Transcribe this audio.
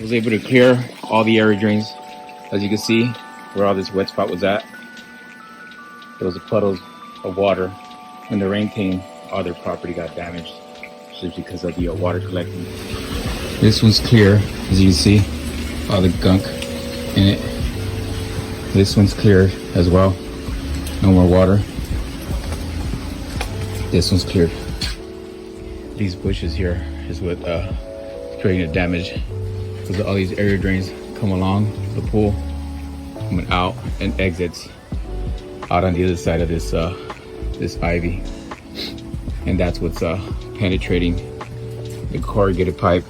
was able to clear all the area drains. As you can see, where all this wet spot was at, there was a puddles of water. When the rain came, all their property got damaged just because of the water collecting. This one's clear, as you can see, all the gunk in it. This one's clear as well, no more water. This one's cleared. These bushes here is what creating the damage, because all these area drains come along the pool, coming out and exits out on the other side of this this ivy, and that's what's penetrating the corrugated pipe